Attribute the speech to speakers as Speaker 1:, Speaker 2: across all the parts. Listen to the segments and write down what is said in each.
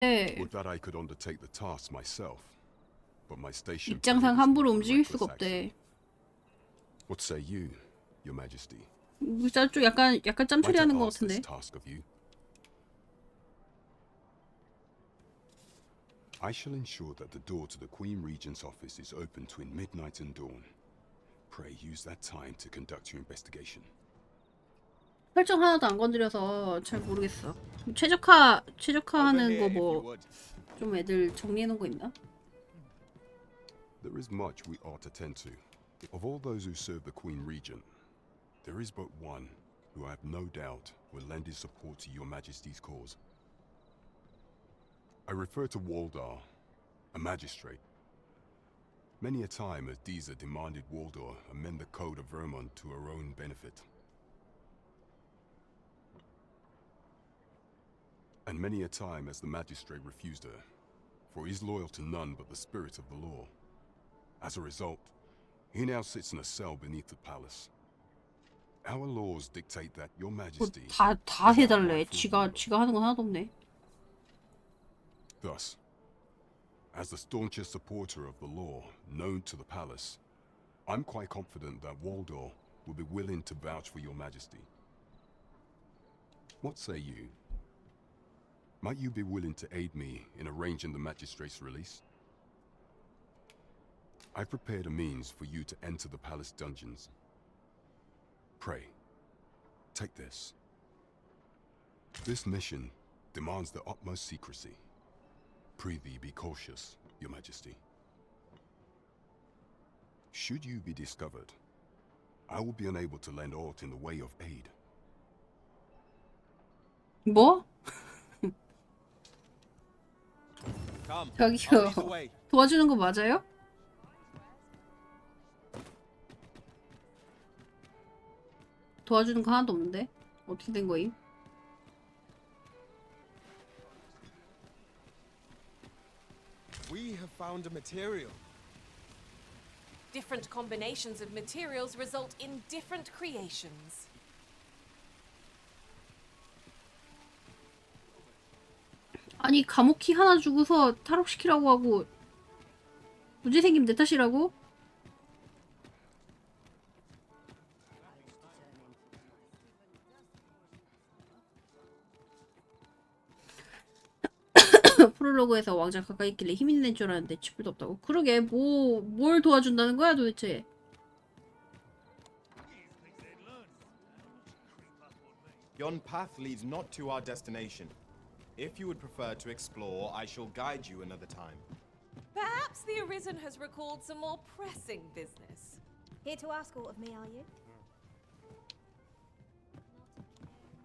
Speaker 1: Would that I could undertake the task myself, but my station
Speaker 2: 입장상
Speaker 1: prohibits me
Speaker 2: 함부로
Speaker 1: from
Speaker 2: 움직일 수가
Speaker 1: reckless action.
Speaker 2: 없대.
Speaker 1: What say you, Your Majesty?
Speaker 2: 좀 약간
Speaker 1: Might I
Speaker 2: 짬처리하는 것
Speaker 1: ask this
Speaker 2: 같은데.
Speaker 1: task of you? I shall ensure that the door to the Queen Regent's office is open between midnight and dawn. Pray use that time to conduct your investigation.
Speaker 2: 설정 하나도 안 건드려서 잘 모르겠어. 최적화하는 거 뭐 좀 애들 정리해 놓은 거 있나?
Speaker 1: There is much we ought to tend to. Of all those who serve the Queen Regent, there is but one who I have no doubt will lend his support to Your Majesty's cause. I refer to Waldar, a magistrate. Many a time has Disa demanded Waldar amend the code of Vermont to her own benefit. And many a time has the magistrate refused her, for he is loyal to none but the spirit of the law. As a result, he now sits in a cell beneath the palace. Our laws dictate that Your Majesty
Speaker 2: 다
Speaker 1: is our
Speaker 2: 해달래.
Speaker 1: rightful ruler.
Speaker 2: 지가 하는 건 하나도 없네.
Speaker 1: Thus, as the staunchest supporter of the law known to the palace, I'm quite confident that Waldor will be willing to vouch for Your Majesty. What say you? Might you be willing to aid me in arranging the magistrate's release? I've prepared a means for you to enter the palace dungeons. Pray, take this. This mission demands the utmost secrecy. Prithee be cautious, Your Majesty. Should you be discovered, I will be unable to lend aught in the way of aid.
Speaker 2: 뭐?
Speaker 3: Come,
Speaker 2: 저기요.
Speaker 3: I'll lead the way.
Speaker 2: 도와주는 거 맞아요? 도와주는 거 하나도 없는데? 어떻게 된 거임?
Speaker 3: We have found a material.
Speaker 4: Different combinations of materials result in different creations.
Speaker 2: 아니 감옥 키 하나 주고서 탈옥시키라고 하고 문제 생기면 내 탓이라고? 프롤로그에서 왕자 가까이 있길래 힘이 낸 줄 알았는데 쥐뿔도 없다고? 그러게 뭘 도와준다는 거야 도대체?
Speaker 3: Yon path leads not to our destination. If you would prefer to explore, I shall guide you another time.
Speaker 4: Perhaps the Arisen has recalled some more pressing business.
Speaker 5: Here to ask aught of me, are you?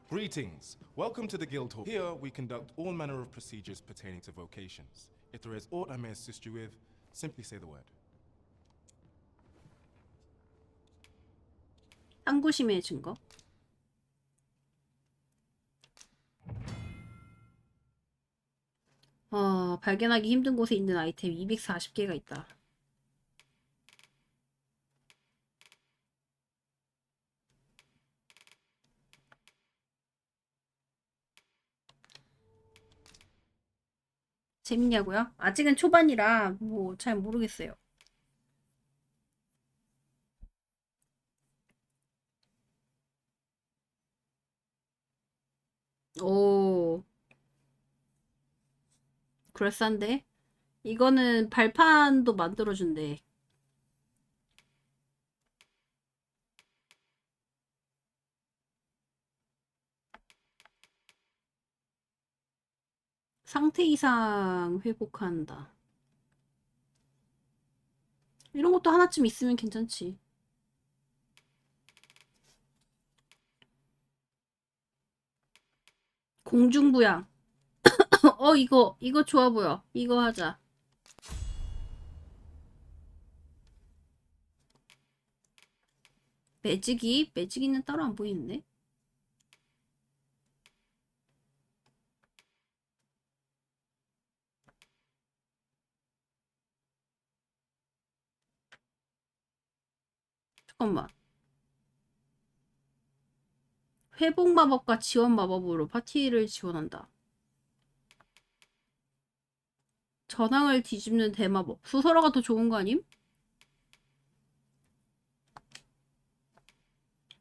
Speaker 6: Greetings. Welcome to the Guildhall. Here we conduct all manner of procedures pertaining to vocations. If there is aught I may assist you with, simply say the word.
Speaker 2: 항구심의 증거. 발견하기 힘든 곳에 있는 아이템 240개가 있다. 재밌냐고요? 아직은 초반이라 뭐 잘 모르겠어요. 오, 그럴싸한데? 이거는 발판도 만들어준대. 상태 이상 회복한다. 이런 것도 하나쯤 있으면 괜찮지. 공중부양. 이거 좋아 보여. 이거 하자. 매직이는 따로 안 보이는데? 잠깐만. 회복 마법과 지원 마법으로 파티를 지원한다. 전황을 뒤집는 대마법. 수설화가 더 좋은 거 아님?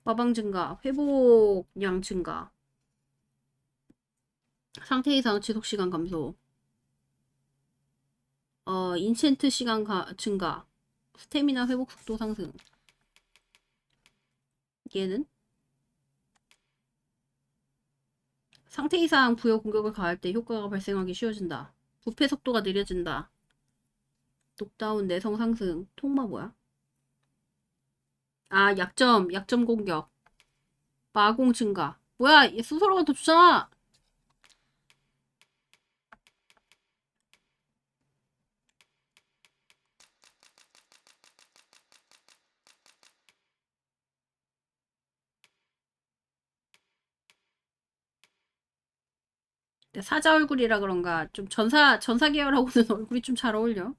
Speaker 2: 마방 증가, 회복량 증가, 상태 이상 지속 시간 감소, 인챈트 시간 증가, 스태미나 회복 속도 상승. 얘는 상태 이상 부여 공격을 가할 때 효과가 발생하기 쉬워진다. 부패 속도가 느려진다. 녹다운 내성 상승. 통마 뭐야? 아, 약점 공격. 마공 증가. 뭐야, 얘 수소로가 더 좋잖아. 사자 얼굴이라 그런가 좀 전사 계열하고는 얼굴이 좀 잘 어울려.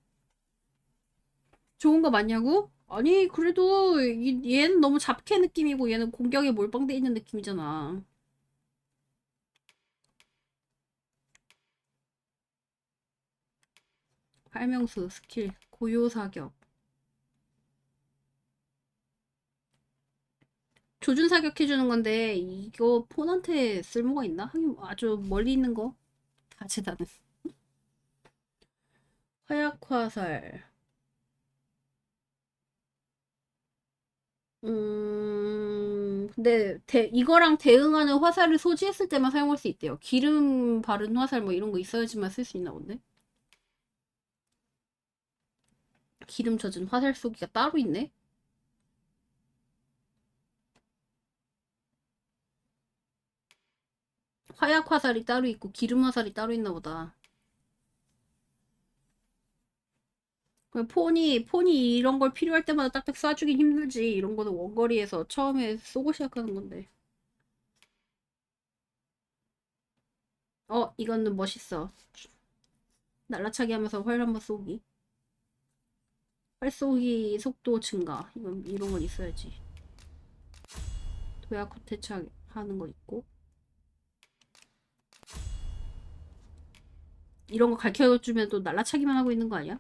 Speaker 2: 좋은 거 맞냐고? 아니 그래도 얘는 너무 잡캐 느낌이고 얘는 공격에 몰빵돼 있는 느낌이잖아. 활명수 스킬 고요 사격. 조준 사격해주는 건데 이거 폰한테 쓸모가 있나? 하긴 아주 멀리 있는 거 다재다능. 화약화살. 근데 이거랑 대응하는 화살을 소지했을 때만 사용할 수 있대요. 기름 바른 화살 뭐 이런 거 있어야지만 쓸 수 있나 본데. 기름 젖은 화살 쏘기가 따로 있네. 화약 화살이 따로 있고 기름 화살이 따로 있나 보다. 폰이 이런 걸 필요할 때마다 딱딱 쏴주긴 힘들지. 이런 거는 원거리에서 처음에 쏘고 시작하는 건데. 이거는 멋있어. 날라차기 하면서 활 한번 쏘기. 활 쏘기 속도 증가. 이런 건 있어야지. 도약 후퇴차 하는 거 있고. 이런 거 가르쳐주면 또 날라차기만 하고 있는 거 아니야?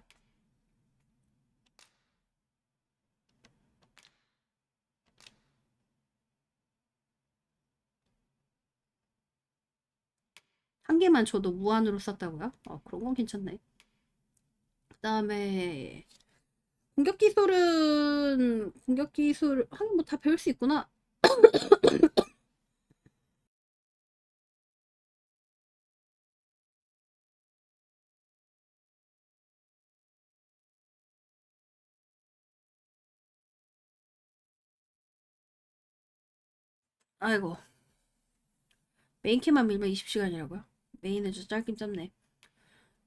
Speaker 2: 한 개만 줘도 무한으로 썼다고요? 그런 건 괜찮네. 그 다음에 공격 기술 하긴 뭐 다 배울 수 있구나. 아이고. 메인캐만 밀면 20시간이라고요? 메인은 좀 짧긴 짧네.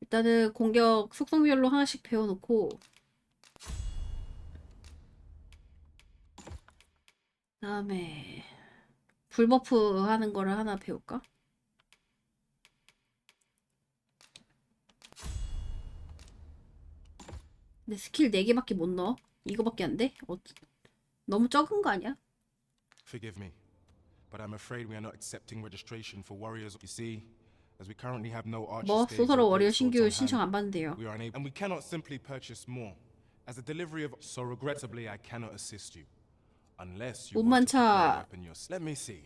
Speaker 2: 일단은 공격 속성별로 하나씩 배워놓고 그다음에 불버프 하는 거를 하나 배울까? 근데 스킬 4개밖에 못 넣어. 이거밖에 안 돼? 너무 적은 거 아니야?
Speaker 6: Forgive me, but I'm afraid we are not accepting registration for warriors. You see, as we currently have no archer
Speaker 2: 뭐?
Speaker 6: staves
Speaker 2: 소설어
Speaker 6: or
Speaker 2: 워리어
Speaker 6: great swords
Speaker 2: 신규
Speaker 6: on
Speaker 2: 신청 안
Speaker 6: hand,
Speaker 2: 받는데요.
Speaker 6: we are unable, and we cannot simply purchase more. As a delivery of, so regrettably, I cannot assist you, unless you want to prepare a weapon yourself. Let me see.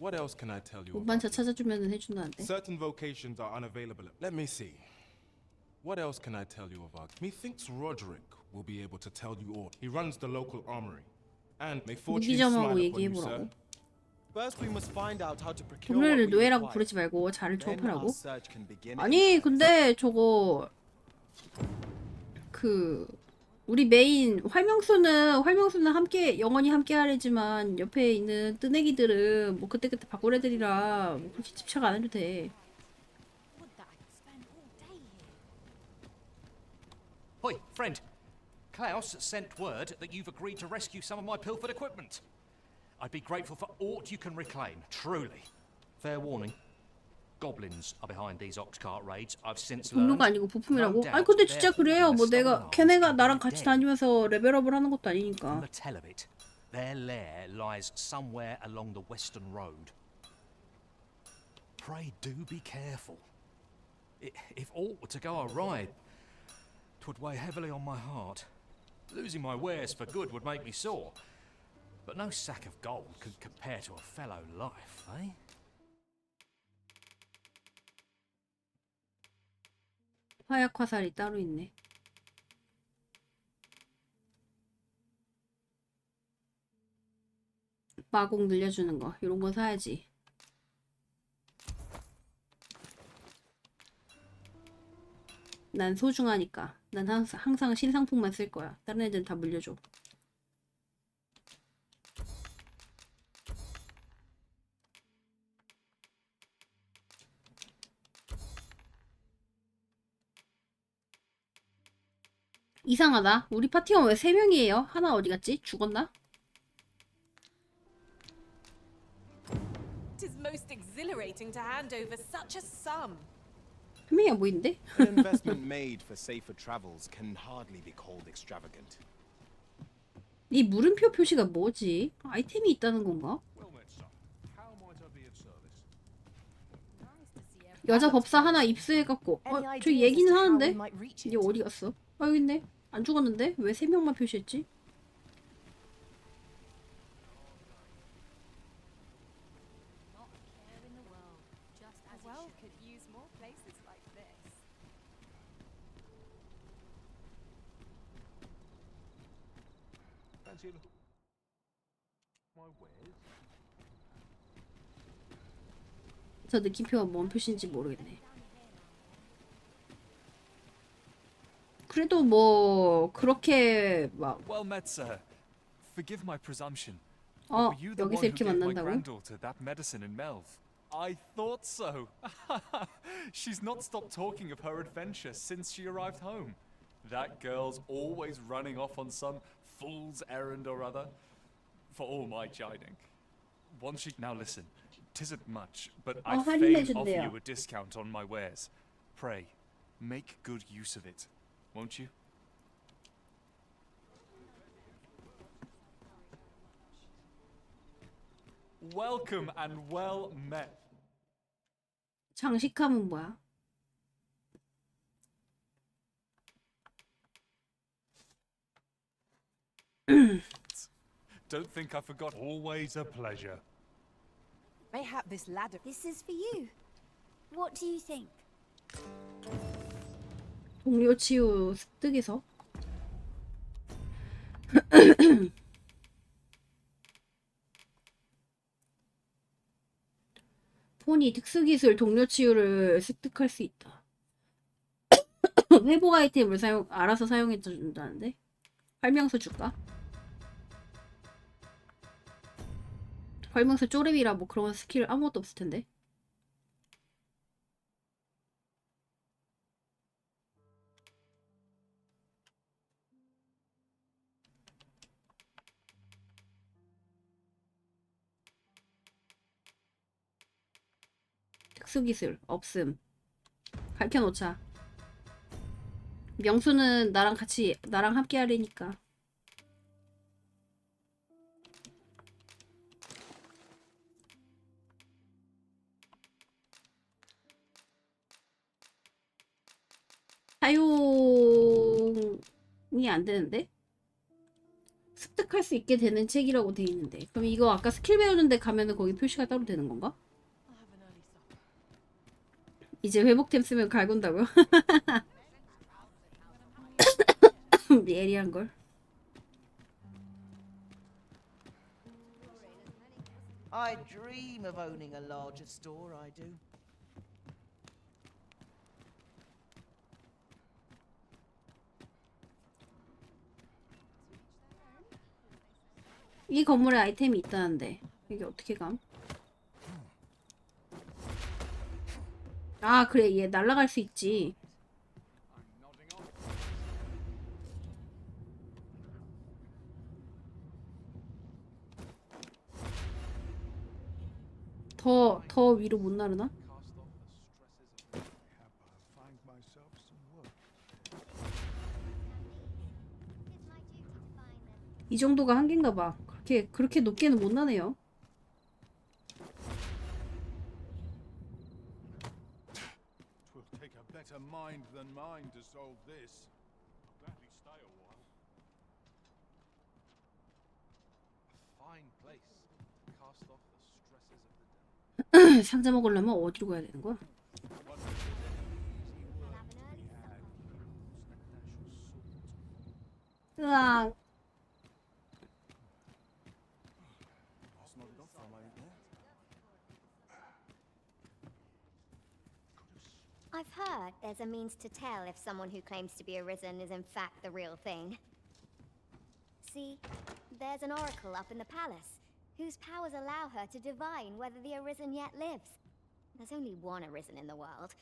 Speaker 6: What else can I tell you about
Speaker 2: 운반차
Speaker 6: it?
Speaker 2: 찾아주면 해준다는데.
Speaker 6: Certain vocations are unavailable. Let me see. What else can I tell you about? Methinks Roderick will be able to tell you all. He runs the local armory. And may fortune
Speaker 2: 무기점하고
Speaker 6: smile upon you,
Speaker 2: 얘기해보라고.
Speaker 6: sir.
Speaker 3: First, we must find out how to procure
Speaker 2: 동료를
Speaker 3: what we
Speaker 2: 노예라고
Speaker 3: require.
Speaker 2: 부르지 말고 자를
Speaker 3: Then
Speaker 2: 조업하라고.
Speaker 3: our search can begin.
Speaker 2: 아니 근데 저거 우리 메인 활명수는 함께 영원히 함께 하래지만 옆에 있는 뜨내기들은 뭐 그때그때 바꿀 애들이라 뭐 그렇게 집착 안 해도 돼.
Speaker 5: Would that I could spend all day here.
Speaker 7: Hoi, friend. Klaus sent word that you've agreed to rescue some of my pilfered equipment. I'd be grateful for aught you can reclaim, truly. Fair warning. Goblins are behind these ox cart raids. I've since learned.
Speaker 2: 동료가 아니고 부품이라고?
Speaker 7: No
Speaker 2: 아니 근데
Speaker 7: doubt
Speaker 2: 진짜
Speaker 7: they're
Speaker 2: 그래요.
Speaker 7: holding
Speaker 2: 뭐
Speaker 7: the
Speaker 2: 내가
Speaker 7: stolen
Speaker 2: 걔네가
Speaker 7: arms
Speaker 2: 나랑
Speaker 7: and
Speaker 2: 같이
Speaker 7: dead.
Speaker 2: 다니면서 레벨업을 하는 것도
Speaker 7: From
Speaker 2: 아니니까.
Speaker 7: the tell of it, their lair lies somewhere along the western road. Pray do be careful. If aught were to go awry, 'twould weigh heavily on my heart. Losing my wares for good would make me sore. But no sack of gold could compare to a fellow life, eh?
Speaker 2: 화약 화살이 따로 있네. 마공 늘려주는 거 이런 거 사야지. 난 소중하니까. 난 항상 신상품만 쓸 거야. 다른 애들은 다 물려줘. 이상하다. 우리 파티원 왜 3명이에요? 하나 어디 갔지? 죽었나?
Speaker 4: It is most exhilarating to hand over such a sum.
Speaker 2: 한 명이 안 보이는데?
Speaker 3: An investment made for safer travels can hardly be called extravagant.
Speaker 2: 이 물음표 표시가 뭐지? 아이템이 있다는 건가? 여자 법사 하나 입수해갖고 저 얘기는 하는데? 이게 어디 갔어? 아 여기 있네. 안 죽었는데? 왜 3명만 표시했지?
Speaker 5: Not a care in the world, just as it
Speaker 4: Well,
Speaker 5: should.
Speaker 4: could use more places like this.
Speaker 6: Fancy a look at my wares?
Speaker 2: 저 느낌표가 뭔 표시인지 모르겠네. 그래도 뭐 그렇게 막
Speaker 8: Well met, sir. Forgive my presumption.
Speaker 2: 어,
Speaker 8: Were you the
Speaker 2: 여기서
Speaker 8: one who
Speaker 2: 이렇게
Speaker 8: gave my
Speaker 2: 만난다고?
Speaker 8: granddaughter that medicine in Melv? I thought so. She's not stopped talking of her adventure since she arrived home. That girl's always running off on some fool's errand or other. For all my chiding. Once she... Now listen, 'tisn't much, but I'd fain offer
Speaker 2: 할인해준대요.
Speaker 8: you a discount on my wares. Pray, make good use of it, won't you? Welcome and well met.
Speaker 2: 장식함은 뭐야?
Speaker 8: Don't think I forgot. Always a pleasure.
Speaker 4: Mayhap this ladder.
Speaker 5: This is for you. What do you think?
Speaker 2: 동료 치유 습득에서 폰이 특수기술 동료 치유를 습득할 수 있다. 회복 아이템을 알아서 사용해 준다는데? 설명서 줄까? 설명서 쪼렙이라 뭐 그런 스킬 아무것도 없을 텐데. 특수기술 없음. 밝혀놓자. 명수는 나랑 함께 하려니까. 사용이 안 되는데? 습득할 수 있게 되는 책이라고 돼 있는데. 그럼 이거 아까 스킬 배우는 데 가면은 거기 표시가 따로 되는 건가?
Speaker 4: I'll have an early supper.
Speaker 2: 이제 회복템 쓰면 갈군다고요? 예리한 걸.
Speaker 9: I dream of owning a larger store, I do.
Speaker 2: 이 건물에 아이템이 있다는데 이게 어떻게 감? 아 그래 얘 날아갈 수 있지. 더 위로 못 나르나? 이 정도가 한계인가 봐. 그렇게 높게는 못 나네요.
Speaker 6: Twill take a
Speaker 10: better mind than mine to solve this.
Speaker 6: Gladly stay a while. A fine place to cast off the stresses of the day.
Speaker 2: 상자 먹으려면 어디로 가야 되는 거야? 으악.
Speaker 5: I've heard there's a means to tell if someone who claims to be Arisen is in fact the real thing. See, there's an oracle up in the palace, whose powers allow her to divine whether the Arisen yet lives. There's only one Arisen in the world,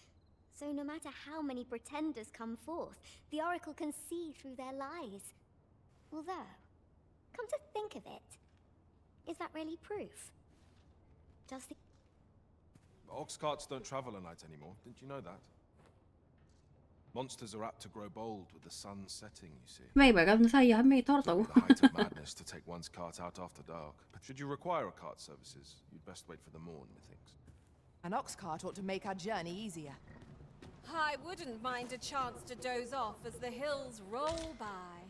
Speaker 5: so no matter how many pretenders come forth, the oracle can see through their lies. Although, come to think of it, is that really proof? Does the
Speaker 6: Ox carts don't travel at night anymore. Didn't you know that? Monsters are apt to grow bold with the sun setting, you see.
Speaker 2: 한 명이 맑은 사이에 한 명이 털었다고?
Speaker 6: The height of madness to take one's cart out after dark. But should you require a cart services, you'd best wait for the morn, methinks.
Speaker 11: An ox cart ought to make our journey easier.
Speaker 4: I wouldn't mind a chance to doze off as the hills roll by.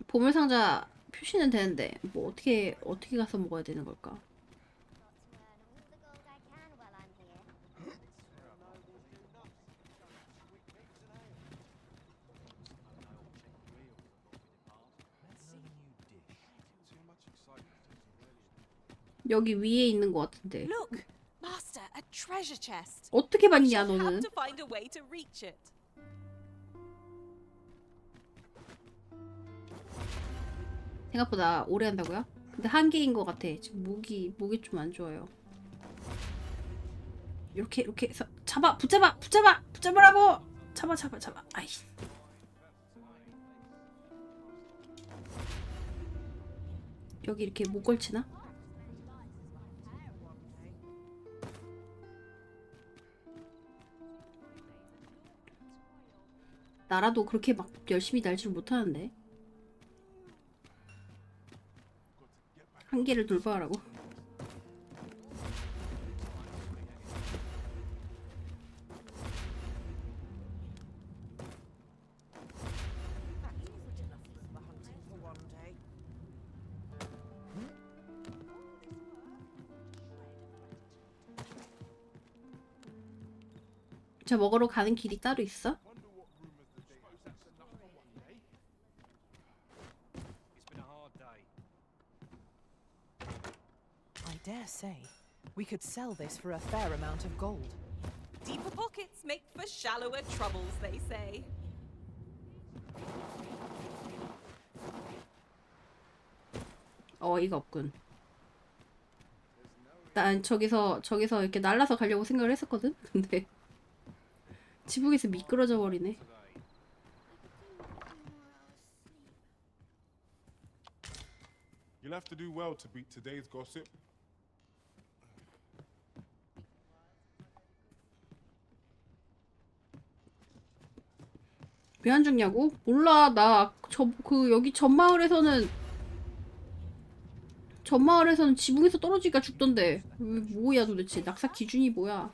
Speaker 2: 보물 상자 표시는 되는데 뭐 어떻게 가서 먹어야 되는 걸까? 여기 위에 있는 것 같은데.
Speaker 4: Look, Master, a treasure chest.
Speaker 2: 어떻게 봤냐
Speaker 4: Shall
Speaker 2: 너는?
Speaker 4: have to find a way to reach it.
Speaker 2: 생각보다 오래 한다고요? 근데 한 개인 것 같아. 지금 목이 좀 안 좋아요. 이렇게 해서 붙잡으라고. 잡아. 아이. 여기 이렇게 못 걸치나? 나라도 그렇게 막 열심히 날지를 못하는데. 한 개를 돌파하라고. 저 먹으러 가는 길이 따로 있어?
Speaker 11: I dare say, we could sell this for a fair amount of gold.
Speaker 4: Deeper pockets make for shallower troubles, they say.
Speaker 2: 어이가 없군. 난 저기서 이렇게 날라서 가려고 생각을 했었거든? 근데 지붕에서 미끄러져 버리네.
Speaker 10: You'll have to do well to beat today's gossip.
Speaker 2: 왜 안 죽냐고? 몰라. 나 여기 전마을에서는 지붕에서 떨어지니까 죽던데. 뭐야 도대체. 낙사 기준이 뭐야?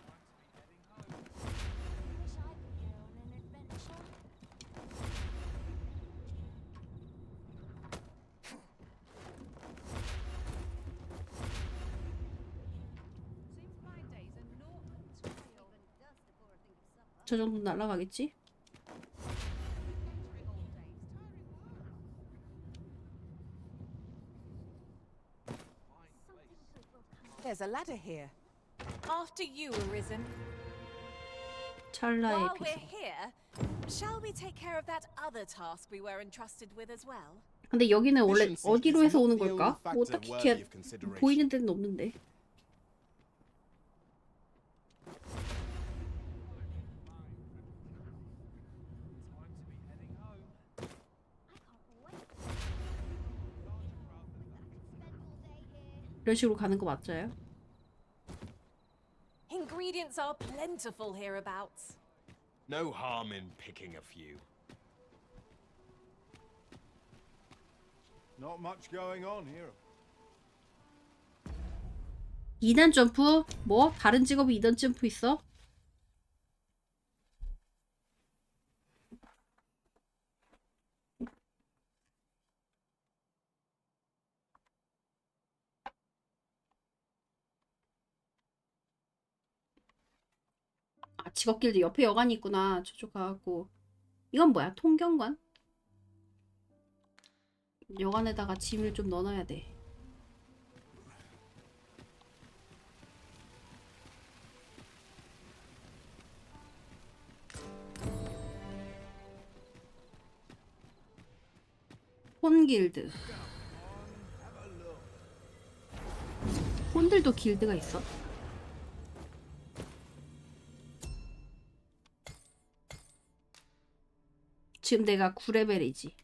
Speaker 2: 저 정도 날아가겠지?
Speaker 11: There's a ladder here.
Speaker 4: After you, Arisen.
Speaker 2: 찰나의
Speaker 4: While we're
Speaker 2: 빛.
Speaker 4: here, shall we take care of that other task we were entrusted with as well?
Speaker 2: 근데 여기는 원래
Speaker 3: Efficiency
Speaker 2: 어디로
Speaker 3: is
Speaker 2: 해서
Speaker 3: not
Speaker 2: 오는
Speaker 3: the only
Speaker 2: 걸까? 뭐
Speaker 3: factor
Speaker 2: 딱히
Speaker 3: worthy of consideration.
Speaker 2: 보이는 데는 없는데. 이런 식으로 가는 거 맞아요?
Speaker 4: Ingredients are plentiful hereabouts.
Speaker 3: No harm in picking a few.
Speaker 10: Not much going on here.
Speaker 2: 2단 점프? 뭐? 다른 직업이 2단 점프 있어? 아, 직업길드 옆에 여관이 있구나. 저쪽 가갖고. 이건 뭐야? 통경관? 여관에다가 짐을 좀 넣어놔야 돼. 혼길드. 혼들도 길드가 있어? 지금 내가 9레벨이지.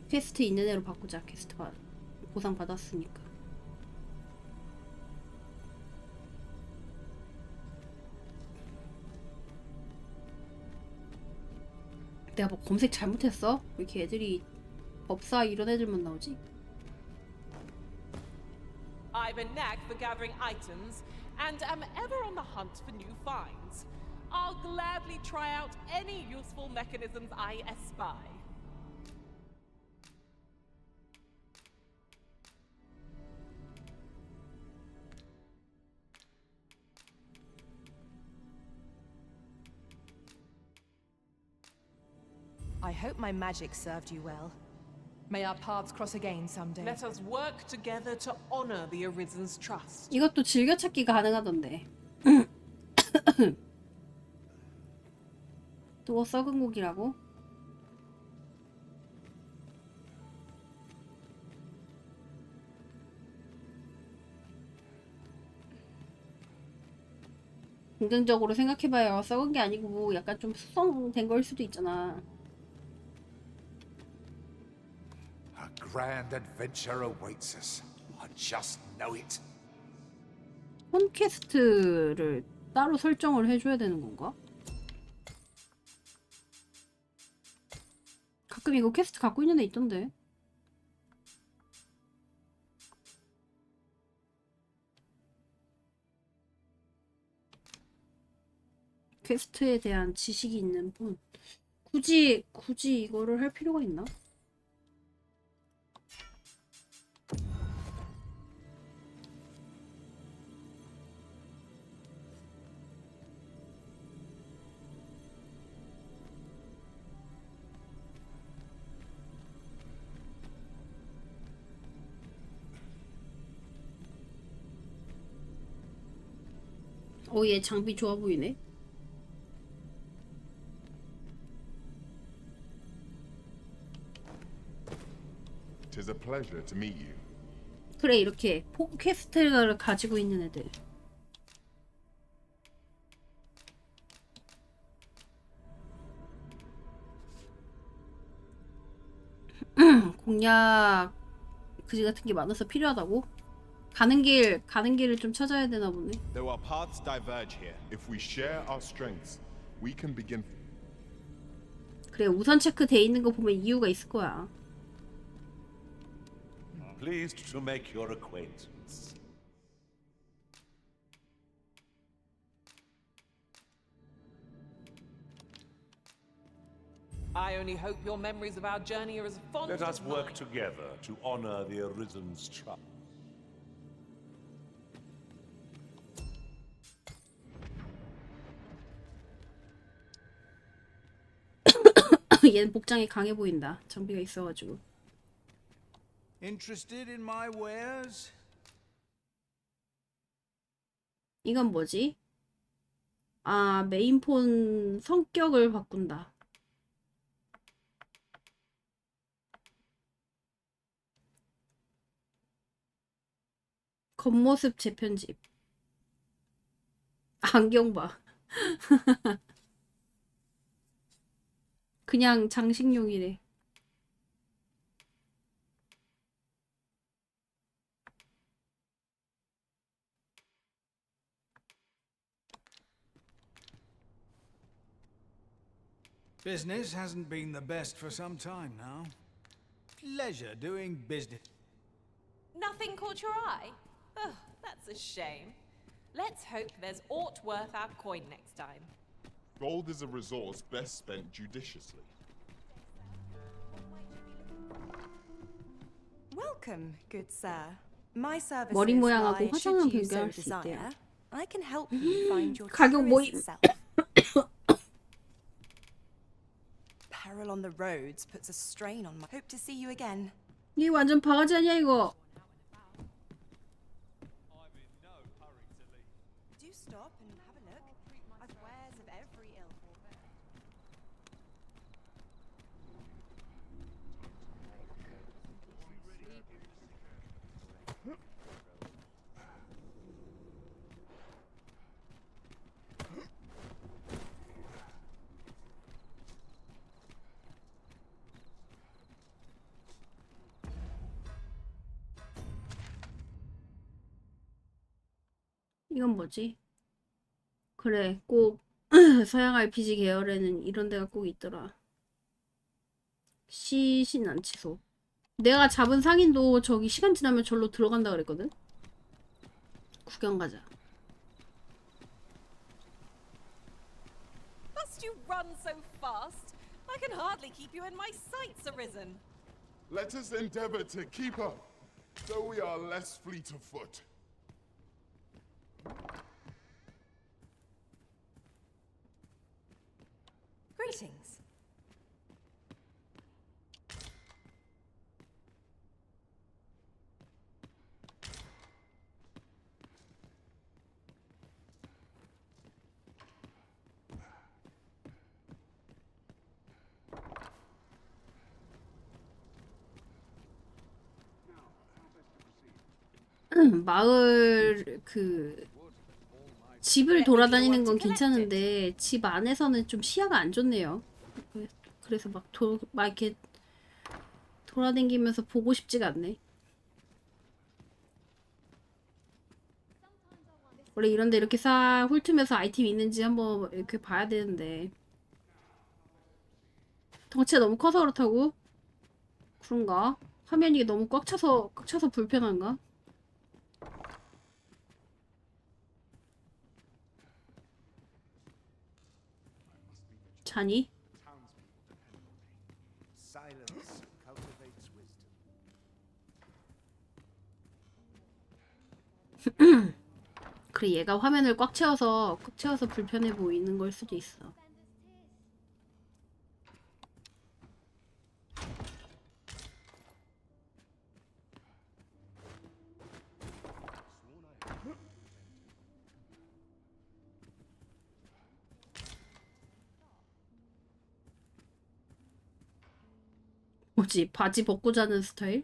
Speaker 2: 퀘스트 있는 애로 바꾸자. 퀘스트 보상 받았으니까. 내가 뭐 검색 잘못했어? 왜 이렇게 애들이 법사 이런 애들만 나오지?
Speaker 12: I've a knack for gathering items and am ever on the hunt for new finds. I'll gladly try out any useful mechanisms I espy.
Speaker 11: I hope my magic served you well. May our paths cross again someday.
Speaker 12: Let us work together to honor the Arisen's trust.
Speaker 2: 이것도 즐겨찾기 가능하던데. 또 썩은 고기라고? 긍정적으로 생각해봐요. 썩은 게 아니고 약간 좀 숙성된 걸 수도 있잖아.
Speaker 13: A grand adventure awaits us. I just know it.
Speaker 2: 폰퀘스트를 따로 설정을 해줘야 되는 건가? 가끔 이거 퀘스트 갖고 있는 애 있던데. 퀘스트에 대한 지식이 있는 분. 굳이 이거를 할 필요가 있나? 얘 장비 좋아 보이네.
Speaker 10: Tis a pleasure to meet you.
Speaker 2: 그래, 이렇게 퀘스트를 가지고 있는 애들. 공략 그지 같은 게 많아서 필요하다고? 가는 길을 좀 찾아야 되나 보네.
Speaker 3: Though our paths diverge here,
Speaker 10: If we share our strengths, we can begin.
Speaker 2: 그래, 우선 체크 돼 있는 거 보면 이유가 있을 거야.
Speaker 13: Pleased to make your acquaintance.
Speaker 12: I only hope your memories of our journey are as fond
Speaker 13: Let us
Speaker 12: as
Speaker 13: work
Speaker 12: mine.
Speaker 13: together to honor the Arisen's trust.
Speaker 2: 얘는 복장이 강해 보인다. 장비가 있어가지고.
Speaker 14: Interested in my wares?
Speaker 2: 이건 뭐지? 아, 메인폰 성격을 바꾼다. 겉모습 재편집. 안경 봐. 그냥 장식용이래.
Speaker 14: Business hasn't been the best for some time now. Pleasure doing business.
Speaker 12: Nothing caught your eye? Oh, that's a shame. Let's hope there's aught worth our coin next time.
Speaker 10: Gold is a resource best spent judiciously.
Speaker 15: Welcome, good sir. My services
Speaker 2: 머리 모양하고
Speaker 15: lie, should
Speaker 2: 화장은
Speaker 15: you so
Speaker 2: 변경할 수 있대요.
Speaker 15: desire. I can help you find your
Speaker 2: 가격 모임.
Speaker 15: truest self. Peril on the roads puts a strain on my. Hope to see you again.
Speaker 2: 이 완전 바가지 아니야 이거?
Speaker 15: Do stop and have a look. I've wares of every ilk.
Speaker 2: 이건 뭐지? 그래, 꼭 서양 RPG 계열에는 이런 데가 꼭 있더라. 시신안치소. 내가 잡은 상인도 저기 시간 지나면 절로 들어간다 그랬거든? 구경 가자.
Speaker 4: Must you run so fast? I can hardly keep you in my sights, Arisen.
Speaker 10: Let us endeavor to keep up, though we are less fleet of foot.
Speaker 15: Greetings.
Speaker 2: 마을 그 집을 돌아다니는 건 괜찮은데 집 안에서는 좀 시야가 안 좋네요. 그래서 막 이렇게 돌아다니면서 보고 싶지가 않네. 원래 이런데 이렇게 싹 훑으면서 아이템이 있는지 한번 이렇게 봐야 되는데 덩치가 너무 커서 그렇다고? 그런가? 화면이 너무 꽉 차서 불편한가? 자니?
Speaker 13: Silence cultivates wisdom.
Speaker 2: 그래, 얘가 화면을 꽉 채워서 불편해 보이는 걸 수도 있어. 뭐지? 바지 벗고 자는 스타일?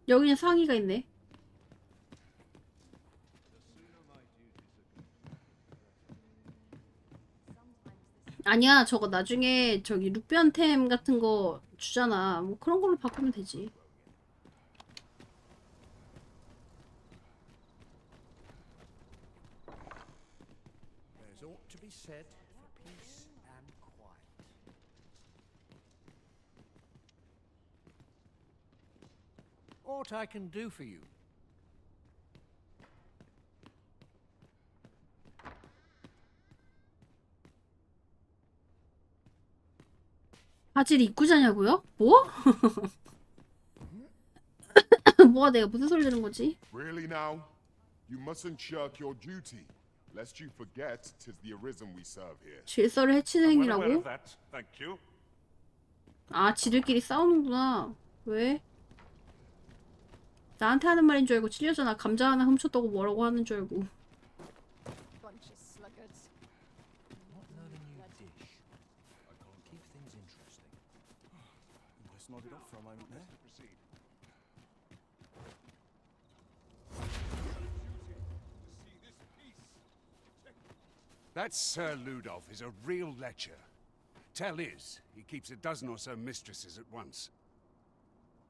Speaker 2: 여기는 상의가 있네. 아니야, 저거 나중에 저기 룩변템 같은 거 주잖아. 뭐 그런 걸로 바꾸면 되지.
Speaker 13: There's ought to be said for peace and quiet. Aught I can do for you?
Speaker 2: 바지를 입고 자냐고요? 뭐? 뭐가 내가 무슨 소리 들은 거지?
Speaker 10: Really now? You mustn't shirk your duty, lest you forget 'tis the Arisen we serve here.
Speaker 2: 질서를 해치는 행위라고?
Speaker 10: Thank you.
Speaker 2: 아, 지들끼리 싸우는구나. 왜? 나한테 하는 말인 줄 알고 찔려잖아. 감자 하나 훔쳤다고 뭐라고 하는 줄 알고.
Speaker 11: Bunch of sluggards.
Speaker 7: Not learn a new dish. I can't keep things interesting.
Speaker 10: Let's nod it off for a moment there. Proceed.
Speaker 16: That Sir Ludolf is a real lecher. Tell is, he keeps a dozen or so mistresses at once.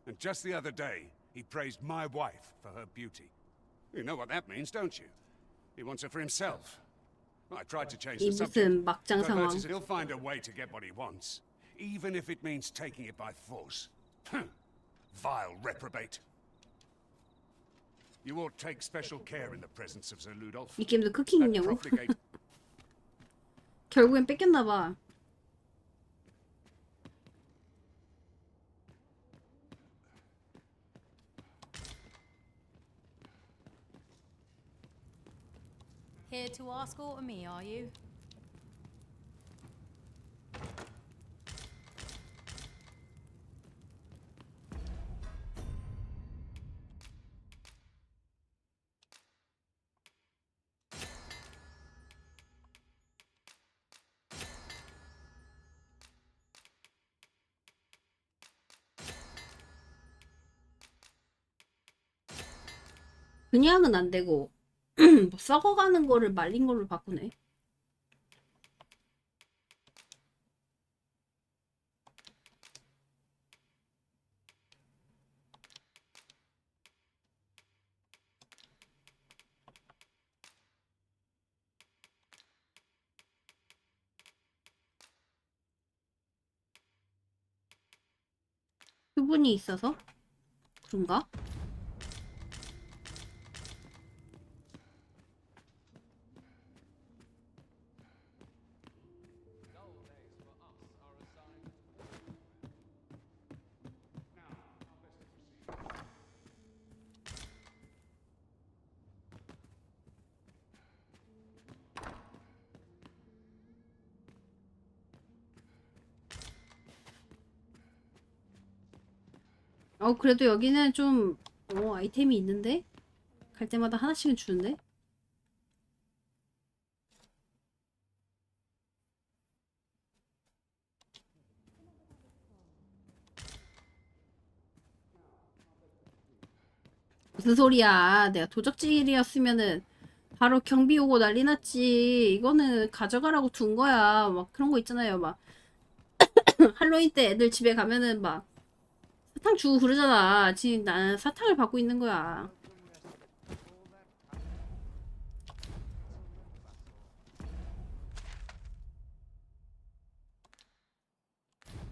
Speaker 16: And just the other day, He praised my wife for her beauty. You know what that means, don't you? He wants her for himself. I tried to change
Speaker 2: 이
Speaker 16: the subject.
Speaker 2: 무슨 막장 상황.
Speaker 16: Diverted, he'll find a way to get what he wants, even if it means taking it by force. Vile reprobate. You ought take special care in the presence of Sir Ludolf.
Speaker 2: 이 게임도 쿠킹
Speaker 16: That
Speaker 2: 있냐고.
Speaker 16: profligate
Speaker 2: 결국엔 뺏겼나봐.
Speaker 17: Here to ask aught of me, are you?
Speaker 2: 그냥은 안 되고 뭐 썩어가는 거를 말린 걸로 바꾸네. 수분이 있어서 그런가? 그래도 여기는 좀 아이템이 있는데? 갈 때마다 하나씩은 주는데? 무슨 소리야. 내가 도적질이었으면은 바로 경비 오고 난리 났지. 이거는 가져가라고 둔 거야. 막 그런 거 있잖아요. 막 할로윈 때 애들 집에 가면은 막 사탕 주고 그러잖아. 지금 나는 사탕을 받고 있는 거야.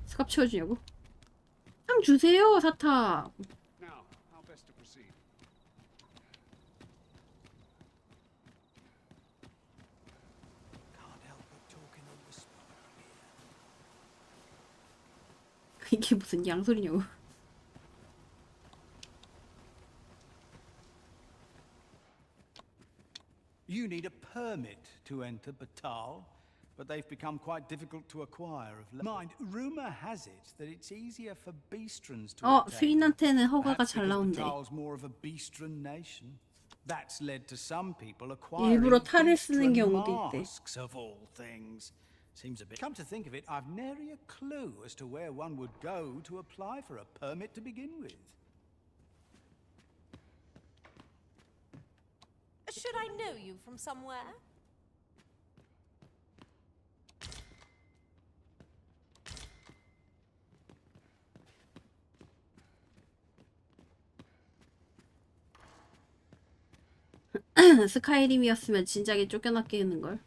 Speaker 2: 스캅 채워주냐고? 사탕 주세요, 사탕.
Speaker 16: Now, how best to proceed?
Speaker 2: 이게 무슨 양소리냐고.
Speaker 14: You need a permit to enter Batal, but they've become quite difficult to acquire. Mind, rumor has it that it's easier for Beastrons to obtain.
Speaker 2: 스윈한테는 허가가
Speaker 14: Perhaps
Speaker 2: 잘
Speaker 14: because
Speaker 2: 나온대.
Speaker 14: Batal's more of a Beastron nation. That's led to some people acquiring
Speaker 2: 일부러 탈을 쓰는
Speaker 14: Beastron
Speaker 2: 경우도 있대.
Speaker 14: masks of all things. Seems a bit. Come to think of it, I've nary a clue as to where one would go to apply for a permit to begin with.
Speaker 4: Should I know you from somewhere?
Speaker 2: 스카이림이었으면 진작에 쫓겨났겠는걸.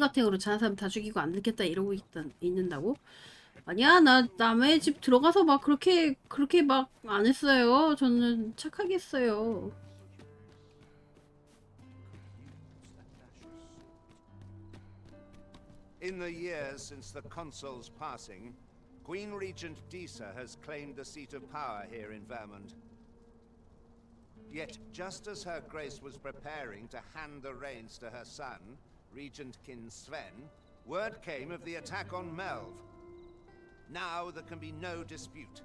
Speaker 2: 같으로 자는 사람 다 죽이고 안 듣겠다 이러고 있는다고? 아니야, 나 남의 집 들어가서 막 그렇게 막 안 했어요. 저는 착하게 했어요.
Speaker 18: In the years since the consul's passing, Queen Regent Disa has claimed the seat of power here in Vermund. Yet, just as her grace was preparing to hand the reins to her son, Regent Kin Sven, word came of the attack on Melv. Now there can be no dispute.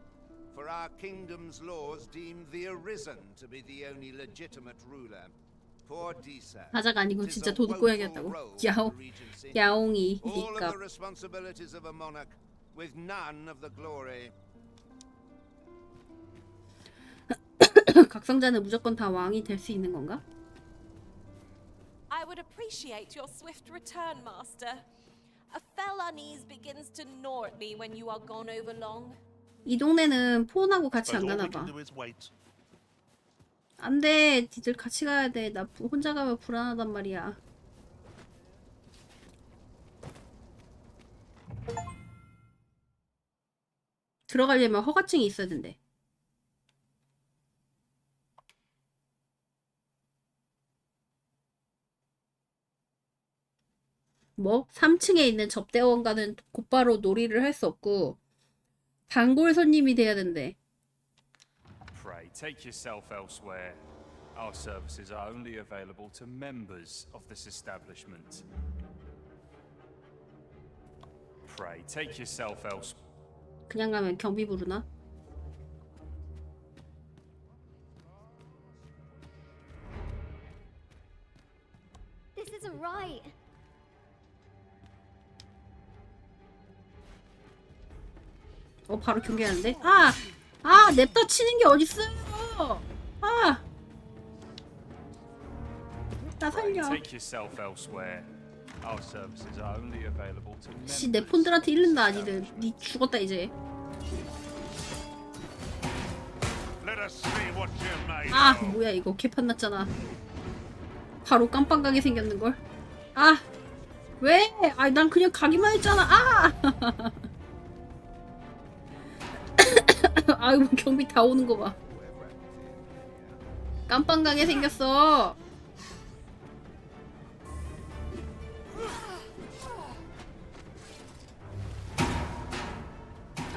Speaker 18: for our kingdom's laws deemed the Arisen to be the only legitimate ruler. Poor Disa.
Speaker 2: 사자가 아니고
Speaker 18: Tis
Speaker 2: 진짜
Speaker 18: a
Speaker 2: 도둑고양이였다고.
Speaker 18: woeful role for
Speaker 2: 야옹,
Speaker 18: the Regency.
Speaker 2: 야옹이
Speaker 18: All of
Speaker 2: 니값.
Speaker 18: the responsibilities of a monarch, with none of the glory.
Speaker 2: 각성자는 무조건 다 왕이 될 수 있는 건가?
Speaker 4: I would appreciate your swift return, Master. A fell unease begins to gnaw at me when you are gone over long.
Speaker 2: 이 동네는 폰하고 같이 안 가나 봐. 안 돼. 니들 같이 가야 돼. 나 혼자 가면 불안하단 말이야. 들어가려면 허가증이 있어야 된대. 뭐? 3층에 있는 접대원과는 곧바로 놀이를 할 수 없고 단골 손님이 돼야 된대.
Speaker 8: Pray, take yourself elsewhere. Our services are only available to members of this establishment. Pray, take yourself elsewhere.
Speaker 2: 그냥 가면 경비 부르나?
Speaker 5: This isn't right.
Speaker 2: 바로 경계하는데? 냅다 치는 게 어딨어요! 나 살려.
Speaker 8: Take yourself elsewhere. Our services are only available to members.
Speaker 2: 씨, 내 폰들한테 잃는다, 아니들. 니 죽었다, 이제.
Speaker 16: Let us see what you're made of.
Speaker 2: 뭐야, 이거. 개판 났잖아. 바로 깜빵가게 생겼는걸? 왜? 난 그냥 가기만 했잖아. 아이고, 경비 다 오는 거 봐. 깜빵가게 생겼어.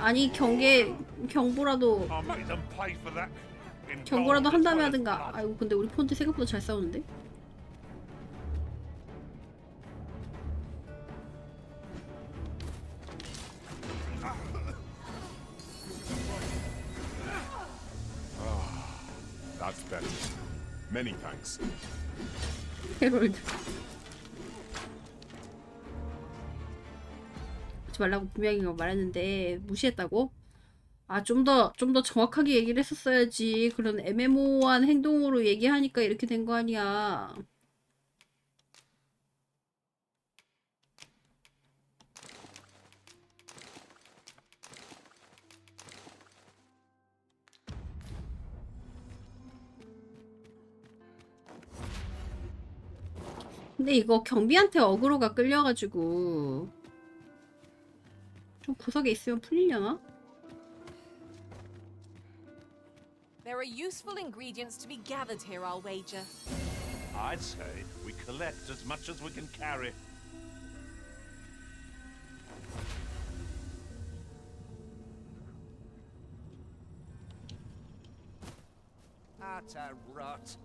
Speaker 2: 아니, 경보라도
Speaker 16: I'll make them pay for that. in
Speaker 2: 경고라도
Speaker 16: gold
Speaker 2: 한 다음에
Speaker 16: as well as
Speaker 2: 하든가.
Speaker 16: blood.
Speaker 2: 아이고, 근데 우리 폰트 생각보다 잘 싸우는데?
Speaker 10: That's better. Many thanks.
Speaker 2: 해롤드. 하지 말라고 분명히 말했는데 무시했다고? 좀 더 정확하게 얘기를 했었어야지. 그런 애매모호한 행동으로 얘기하니까 이렇게 된 거 아니야. 근데 이거 경비한테 어그로가 끌려가지고 좀 구석에 있으면 풀리려나?
Speaker 4: There are useful ingredients to be gathered here, I'll wager.
Speaker 13: I'd say we collect as much as we can carry.
Speaker 18: Utter rot.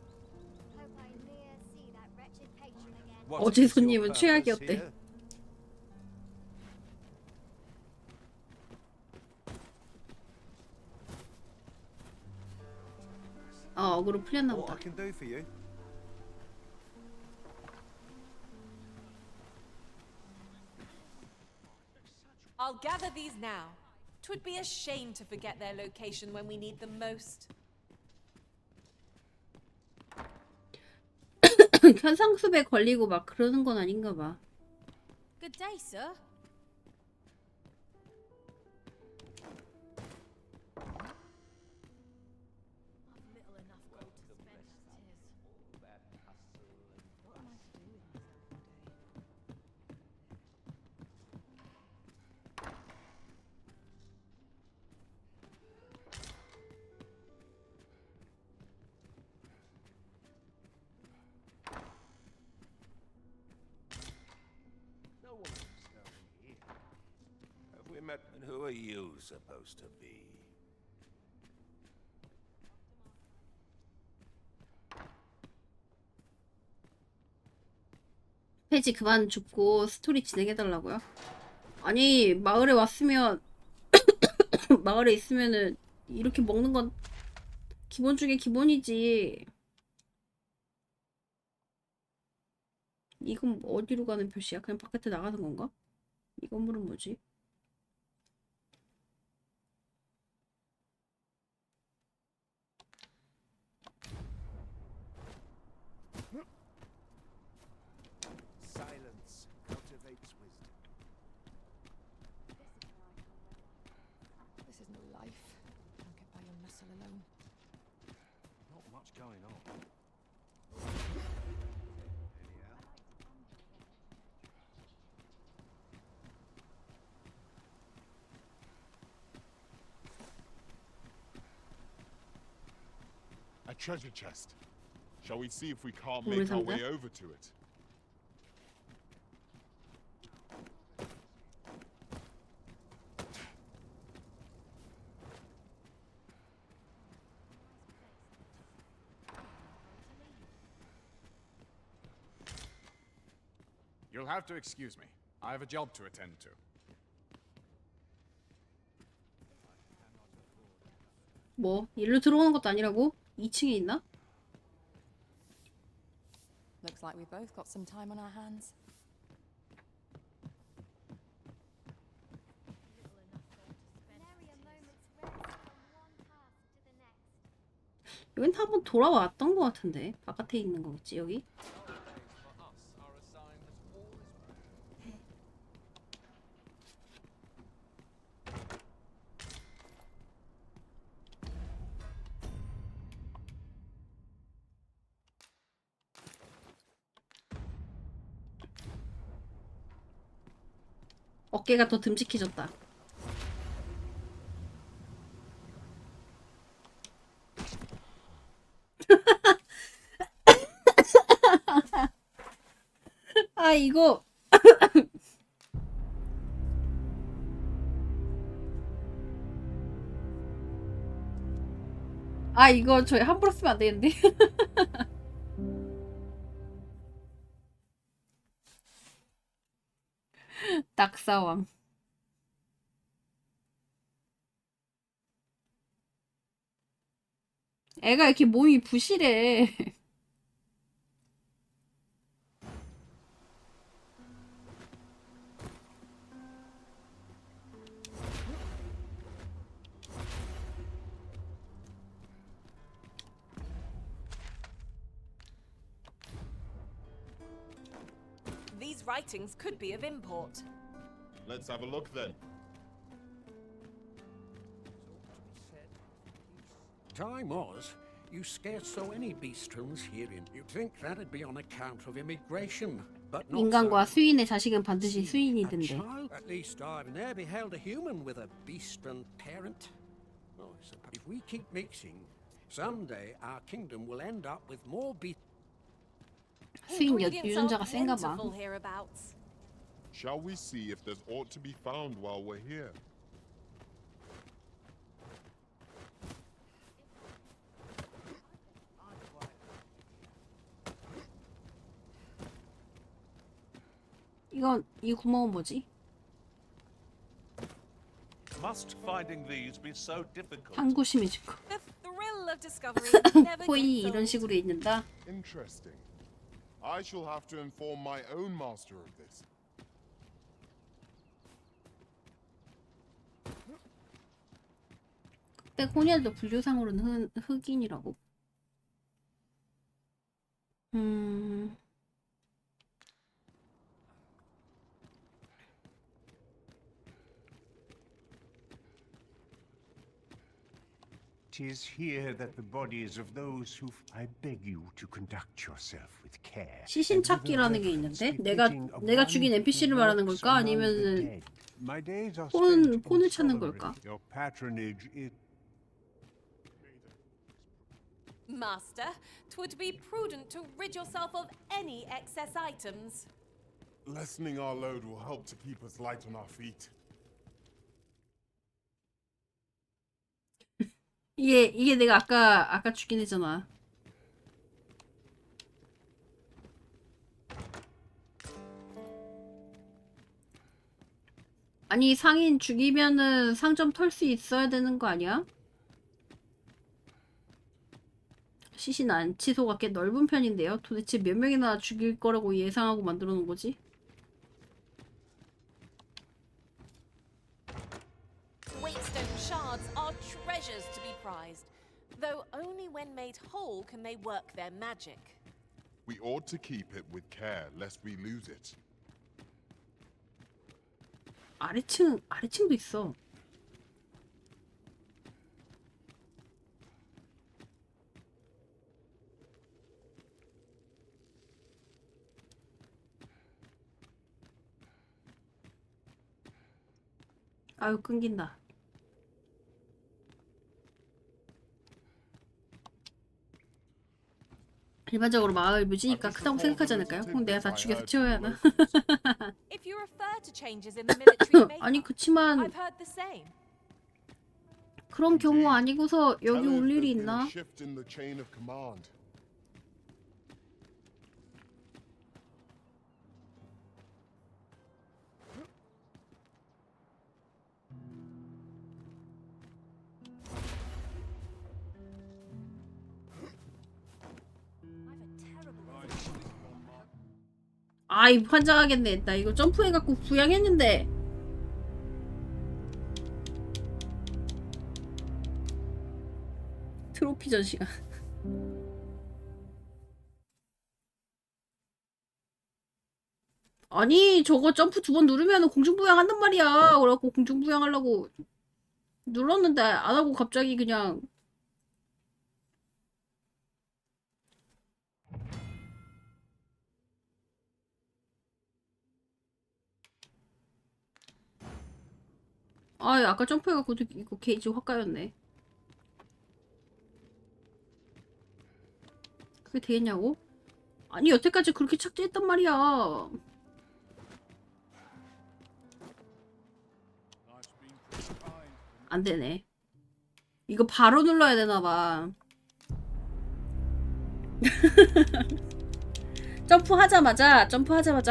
Speaker 5: Hope I ne'er see that wretched patron again.
Speaker 18: What
Speaker 2: 어제
Speaker 18: is your
Speaker 2: 손님은
Speaker 18: purpose
Speaker 2: 최악이었대.
Speaker 18: here?
Speaker 2: 어그로 풀렸나
Speaker 3: What
Speaker 2: 보다.
Speaker 3: I can do for you?
Speaker 4: I'll gather these now. 'Twould be a shame to forget their location when we need them most.
Speaker 2: 현상수배 걸리고 막 그러는 건 아닌가 봐.
Speaker 17: Good day, sir.
Speaker 18: No one is disturbing here. Have we met? And who are you supposed to be?
Speaker 2: 페이지 그만 줍고 스토리 진행해달라고요? 아니, 마을에 왔으면 마을에 있으면은 이렇게 먹는 건 기본 중에 기본이지. 이건 어디로 가는 표시야? 그냥 바깥에 나가는 건가? 이 건물은 뭐지?
Speaker 18: Silence cultivates wisdom.
Speaker 11: This isn't life. Don't get by your muscle alone.
Speaker 7: Not much going on.
Speaker 10: A treasure chest. Shall we see if we can't make our way over to it?
Speaker 19: You'll have to excuse me. I have a job to attend to.
Speaker 2: 뭐? 일로 들어오는 것도 아니라고? 2층에 있나?
Speaker 11: Looks like we both got some time on our hands.
Speaker 2: 여긴 한번 돌아왔던 것 같은데. 바깥에 있는 거겠지, 여기? 어깨가 더 듬직해졌다. 아, 이거. 아, 이거 저희 함부로 쓰면 안 되겠는데? 낙사왕. 애가 이렇게 몸이 부실해.
Speaker 4: These writings could be of import.
Speaker 10: Let's have a look then.
Speaker 16: Time was, you scarce saw any beastrons herein. You'd think that'd be on account of immigration, but not
Speaker 2: 인간과
Speaker 16: so.
Speaker 2: 수인의 자식은 반드시
Speaker 16: A
Speaker 2: 수인이던데.
Speaker 16: child? At least I've never beheld a human with a beastron parent. Oh, I suppose if we keep mixing, someday our kingdom will end up with more beast.
Speaker 2: 수인
Speaker 4: Ingredients
Speaker 2: 유전자가
Speaker 4: are
Speaker 2: 센가 봐.
Speaker 4: plentiful hereabouts.
Speaker 10: Shall we see if there's aught to be found while we're here?
Speaker 2: 이 구멍은 뭐지?
Speaker 20: Must finding these be so difficult?
Speaker 2: 항구심해진 거.
Speaker 4: The thrill of discovery never
Speaker 2: 코인이
Speaker 4: gets
Speaker 2: 이런
Speaker 4: old.
Speaker 2: 식으로 있는다.
Speaker 10: Interesting. I shall have to inform my own master of this.
Speaker 2: 그때 혼혈도 분류상으로는 흑인이라고.
Speaker 21: Tis here that the bodies of those who I beg you to conduct yourself with care.
Speaker 2: 시신 찾기라는 게 있는데 내가 죽인 NPC를 말하는 걸까? 아니면은
Speaker 21: My days are
Speaker 2: 폰을 찾는 걸까?
Speaker 21: Your patronage is
Speaker 4: Master, 'twould be prudent to rid yourself of any excess items.
Speaker 10: Lessening our load will help to keep us light on our feet.
Speaker 2: 이게 내가 아까 죽인 애잖아. 아니 상인 죽이면은 상점 털 수 있어야 되는 거 아니야? 시신 안치소가 꽤 넓은 편인데요. 도대체 몇 명이나 죽일 거라고 예상하고 만들어 놓은 거지?
Speaker 4: Waitstone shards are treasures to be prized, though only when made whole can they work their magic.
Speaker 10: We ought to keep it with care, lest we lose it.
Speaker 2: 아래층도 있어. 아유, 끊긴다. 일반적으로 마을 묘지니까 크다고 생각하지 않을까요? 그럼 내가 다 죽여서 채워야 하나?
Speaker 4: If you refer to changes in the military makeup,
Speaker 2: 아니 그치만
Speaker 4: I've heard the same.
Speaker 2: 그런 경우 아니고서 여기
Speaker 10: Tell us
Speaker 2: 올 일이
Speaker 10: there's been a
Speaker 2: 있나?
Speaker 10: shift in the chain of command.
Speaker 2: 아이 환장하겠네. 나 이거 점프해갖고 부양했는데. 트로피 전시가. 아니 저거 점프 2번 누르면 공중부양 한단 말이야. 그래갖고 공중부양 하려고 눌렀는데 안 하고 갑자기 그냥 아 아까 점프해갖고 이거 게이지 확 까였네. 그게 되겠냐고? 아니 여태까지 그렇게 착지했단 말이야. 안 되네. 이거 바로 눌러야 되나봐. 점프하자마자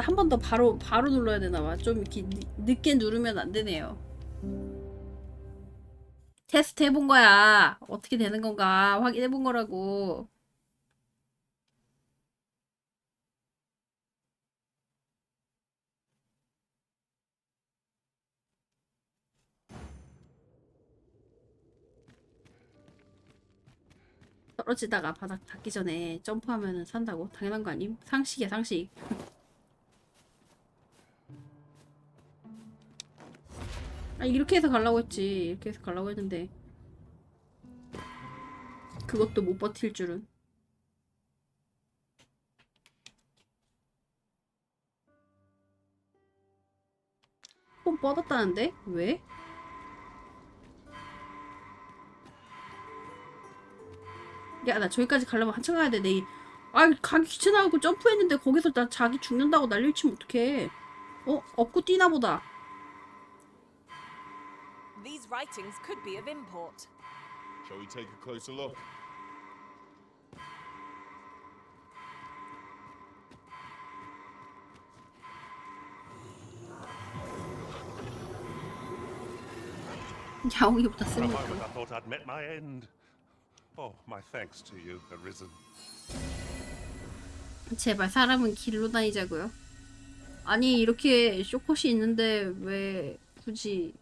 Speaker 2: 한 번 더 바로 눌러야 되나봐. 좀 이렇게 늦게 누르면 안 되네요. 테스트 해본 거야. 어떻게 되는 건가 확인해본 거라고. 떨어지다가 바닥 닿기 전에 점프하면 산다고? 당연한 거 아님? 상식이야 상식. 아 이렇게 해서 가려고 했지. 이렇게 해서 가려고 했는데 그것도 못 버틸 줄은. 폰 뻗었다는데? 왜? 야 나 저기까지 가려면 한참 가야 돼. 내일 아 가기 귀찮아갖고 점프했는데 거기서 나 자기 죽는다고 난리를 치면 어떡해. 업고 뛰나 보다.
Speaker 4: These writings could be of import.
Speaker 10: Shall we take a closer look?
Speaker 2: 야옹이보다
Speaker 20: For a
Speaker 2: 쓰니까.
Speaker 20: moment I thought I'd met my end. Oh, my thanks to you, Arisen.
Speaker 2: 제발 사람은 길로 다니자고요. 아니 이렇게 쇼컷이 있는데 왜 굳이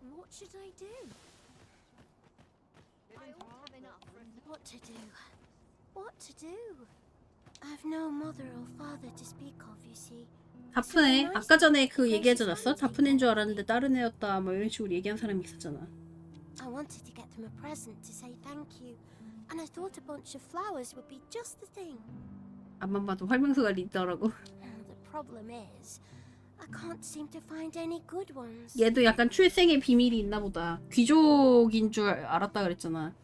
Speaker 5: What should I do? I all have enough. What to do? What to do? I've no mother or father to speak of, you see.
Speaker 2: 다프네. 아까 전에 그 얘기하지 않았어? 다프네인 줄 알았는데 다른 애였다 뭐 이런 식으로 얘기한 사람이 있었잖아.
Speaker 5: I wanted to get them a present to say thank you, and I thought a bunch of flowers would be just the thing.
Speaker 2: 앞만 봐도 활명수가 리더라고.
Speaker 5: The problem is, I can't seem to find any good ones.
Speaker 2: 얘도 약간 출생의 비밀이 있나 보다. 귀족인 줄 알았다 그랬잖아.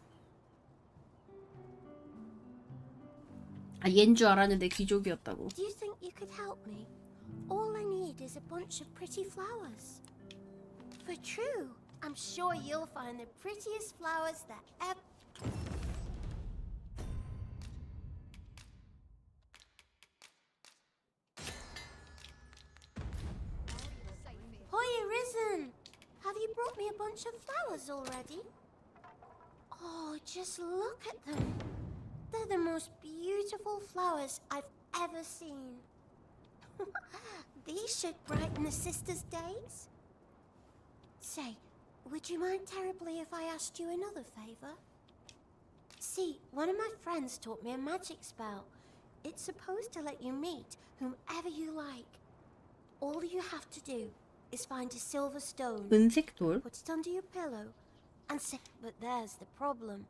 Speaker 2: 아 얘인 줄 알았는데 귀족이었다고.
Speaker 5: Do you think you could help me? All I need is a bunch of pretty flowers. For true, I'm sure you'll find the prettiest flowers that ever. Hoy, Arisen! Have you brought me a bunch of flowers already?
Speaker 1: Oh, just look at them. They're the most beautiful flowers I've ever seen. These should brighten the sisters' days. Say, would you mind terribly if I asked you another favor? See, one of my friends taught me a magic spell. It's supposed to let you meet whomever you like. All you have to do is find a silver stone.
Speaker 2: 은색 돌?
Speaker 1: Put it under your pillow and say, but there's the problem.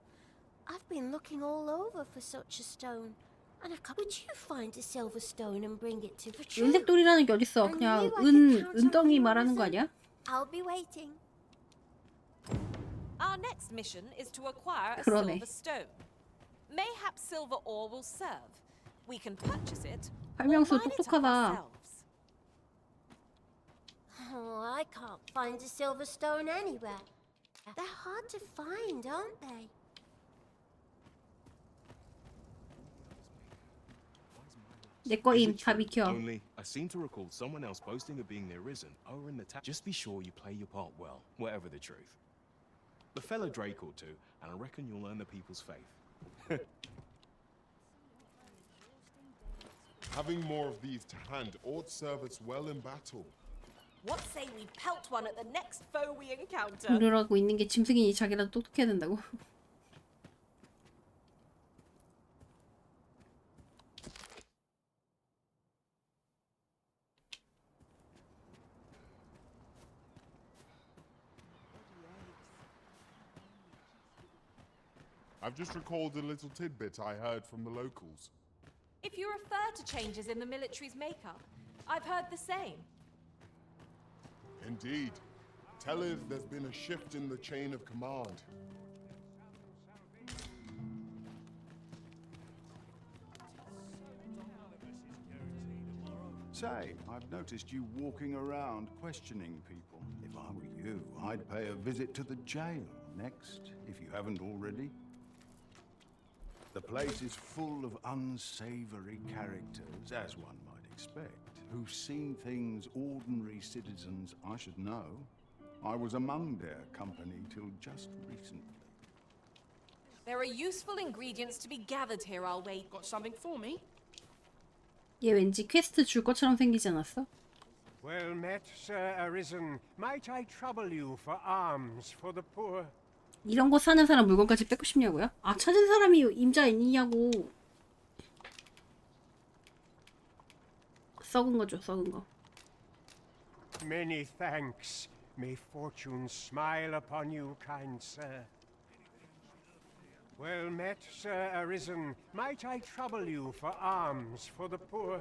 Speaker 1: I've been looking all over for such a stone. And I can't. Would you find a silver stone and bring it to the tree?
Speaker 2: 은색 돌이라는 게 어딨어? 그냥 은덩이 말하는 거 아니야?
Speaker 1: I'll be waiting.
Speaker 4: Our next mission is to acquire a
Speaker 2: 그러네.
Speaker 4: silver stone. Mayhap silver ore will serve. We can purchase it or
Speaker 2: 설명서
Speaker 4: mine it up
Speaker 2: 똑똑하다.
Speaker 4: ourselves.
Speaker 1: Oh, I can't find a silver stone anywhere. They're hard to find, aren't they?
Speaker 2: 내 거임. 다 비켜.
Speaker 6: Only, I seem to recall someone else boasting of being the Arisen over in the town. Just be sure you play your part well, whatever the truth. The fellow Drake ought to, and I reckon you'll earn the people's faith.
Speaker 10: Having more of these to hand ought serve us well in battle.
Speaker 4: What say we pelt one at the next foe we encounter?
Speaker 2: 그러고 있는 게 짐승이니 자기라도 똑똑해야 된다고.
Speaker 10: I've just recalled a little tidbit I heard from the locals.
Speaker 4: If you refer to changes in the military's makeup, I've heard the same.
Speaker 10: Indeed. Tell if there's been a shift in the chain of command.
Speaker 14: Say, I've noticed you walking around questioning people. If I were you, I'd pay a visit to the jail next, if you haven't already. The place is full of unsavory characters, as one might expect, who've seen things ordinary citizens I should know. I was among their company till just recently.
Speaker 4: There are useful ingredients to be gathered here, I'll wait.
Speaker 22: Got something for me?
Speaker 2: 얘 왠지 퀘스트 줄 것처럼 생기지 않았어?
Speaker 21: Well met, Sir Arisen. Might I trouble you for alms for the poor?
Speaker 2: 이런 거 사는 사람 물건까지 뺏고 싶냐고요? 아, 찾은 사람이 임자 있냐고. 썩은 거 줘, 썩은 거.
Speaker 21: Many thanks. May fortune smile upon you, kind sir. Well met, Sir Arisen. Might I trouble you for alms for the poor?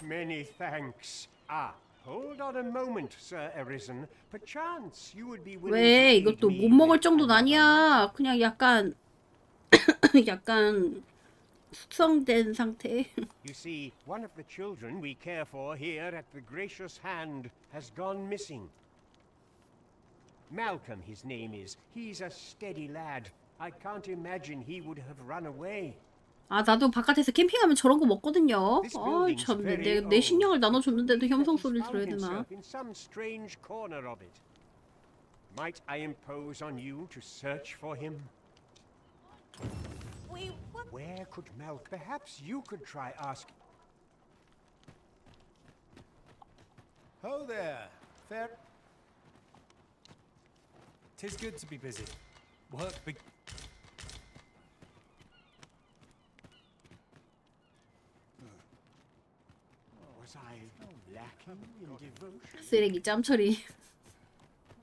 Speaker 21: Many thanks. Ah, hold on a moment, Sir Arisen. Perchance you would be willing
Speaker 2: 왜
Speaker 21: to
Speaker 2: 이것도
Speaker 21: aid
Speaker 2: 못
Speaker 21: me
Speaker 2: 먹을
Speaker 21: with
Speaker 2: 정도는
Speaker 21: another.
Speaker 2: 아니야. 그냥 약간 약간 숙성된 상태.
Speaker 21: You see, one of the children we care for here at the Gracious Hand has gone missing. Malcolm, his name is. He's a steady lad. I can't imagine he would have run away.
Speaker 2: 아, 나도 바깥에서 캠핑하면 저런 거 먹거든요. 아, 참, 내 신경을 나눠줬는데도 혐성 소리를 들어야 되나?
Speaker 21: In some strange corner of it. Might I impose on you to search for him? Where could Malcolm? Perhaps you could try ask.
Speaker 23: Ho there. Fair.
Speaker 8: 'Tis good to be busy. Work big.
Speaker 21: Was I lacking in devotion?
Speaker 2: 쓰레기 짬처리.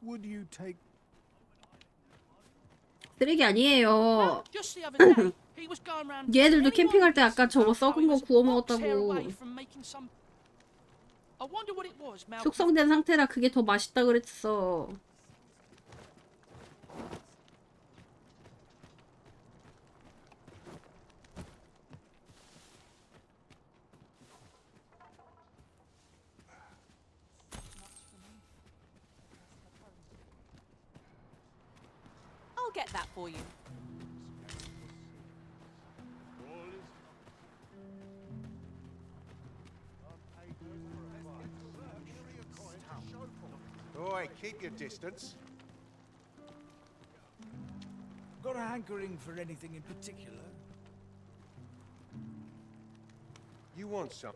Speaker 14: Would you take
Speaker 2: 쓰레기 아니에요.
Speaker 22: Just the other day, he was going round.
Speaker 2: 얘들도 캠핑할 때 아까 저거 썩은 거 구워
Speaker 22: tear away
Speaker 2: 먹었다고.
Speaker 22: from making some. I wonder what it was, Malcolm.
Speaker 2: 숙성된 상태라 그게 더 맛있다 그랬어.
Speaker 4: I'll get that for you.
Speaker 18: Oi, keep your distance.
Speaker 23: hankering for anything in particular?
Speaker 20: You want some?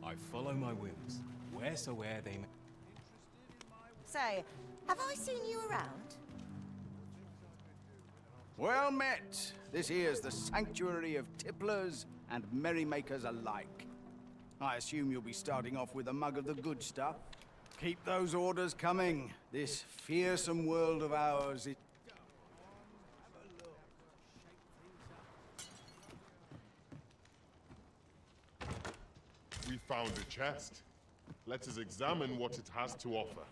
Speaker 6: I follow my whims, wheresoever they may.
Speaker 9: Say, have I seen you around?
Speaker 23: Well met. This here's the sanctuary of tipplers and merrymakers alike. I assume you'll be starting off with a mug of the good stuff. Keep those orders coming. This fearsome world of ours is...
Speaker 10: We found a chest. Let us examine what it has to offer.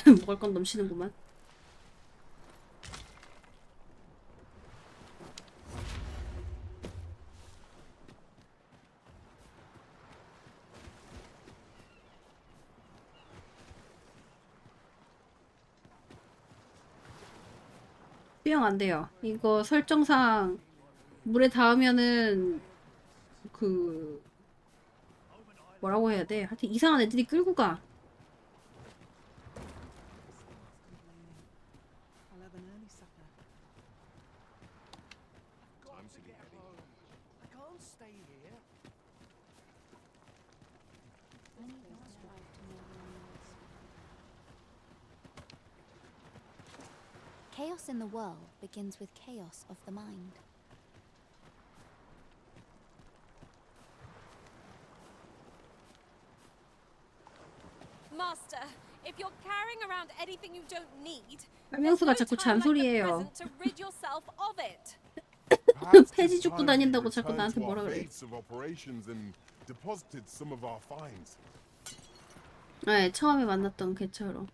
Speaker 2: 먹을 건 넘치는구만. 수영 안 돼요. 이거 설정상 물에 닿으면은 그 뭐라고 해야 돼? 하여튼 이상한 애들이 끌고 가.
Speaker 12: Chaos in the world begins with chaos of the mind.
Speaker 4: Master, if you're carrying around anything you don't need,
Speaker 2: 설명서가 자꾸 잔소리해요.
Speaker 4: to rid yourself of it.
Speaker 2: 폐지 줍고 다닌다고 자꾸 나한테 뭐라 그래.
Speaker 10: Of operations and deposited some of our finds.
Speaker 2: 네, 처음에 만났던 개처럼.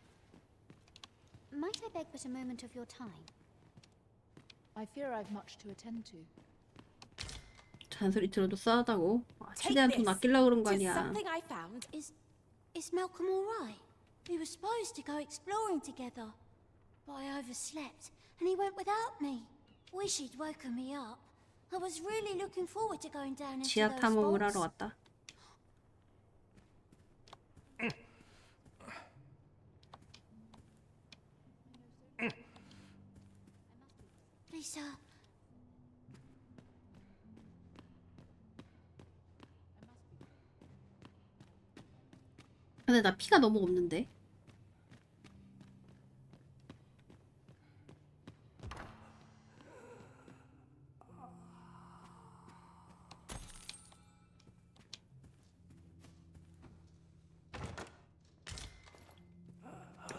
Speaker 12: Might I beg but a moment of your time?
Speaker 17: I fear I've much to attend to.
Speaker 2: 잔소리 들어도 싸다고. 최대한 돈 아끼려고 그런 거 아니야.
Speaker 1: Something I found. Is Malcolm all right? We were supposed to go exploring together, but I overslept and he went without me. Wish he'd woken me up. I was really looking forward to going down into
Speaker 2: 지하
Speaker 1: those
Speaker 2: 탐험을
Speaker 1: vaults.
Speaker 2: 하러 왔다.
Speaker 1: Lisa.
Speaker 2: 근데 나 피가 너무 없는데.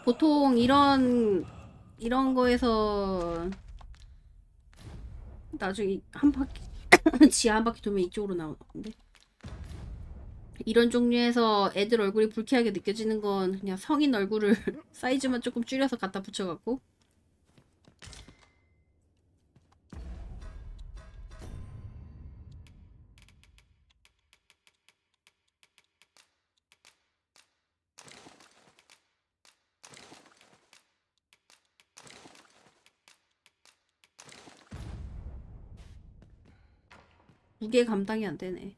Speaker 2: 보통 이런 거에서 나중에 한 바퀴 지하 한 바퀴 돌면 이쪽으로 나오는데, 이런 종류에서 애들 얼굴이 불쾌하게 느껴지는 건 그냥 성인 얼굴을 사이즈만 조금 줄여서 갖다 붙여갖고 무게 감당이 안 되네.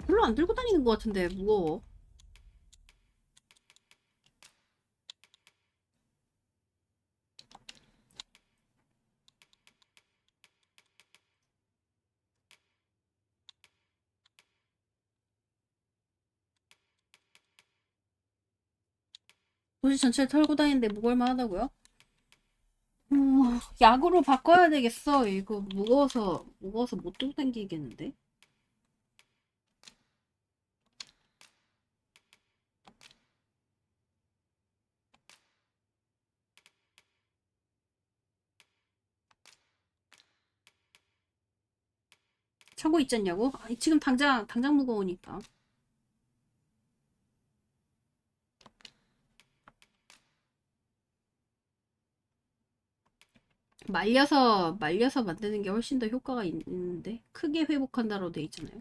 Speaker 2: 별로 안 들고 다니는 것 같은데 무거워. 도시 전체를 털고 다니는데 무거울만 하다고요? 약으로 바꿔야 되겠어. 이거 무거워서 못 들고 다니겠는데? 차고 있지 않냐고? 아니, 지금 당장 무거우니까. 말려서 만드는 게 훨씬 더 효과가 있는데, 크게 회복한다로 돼 있잖아요.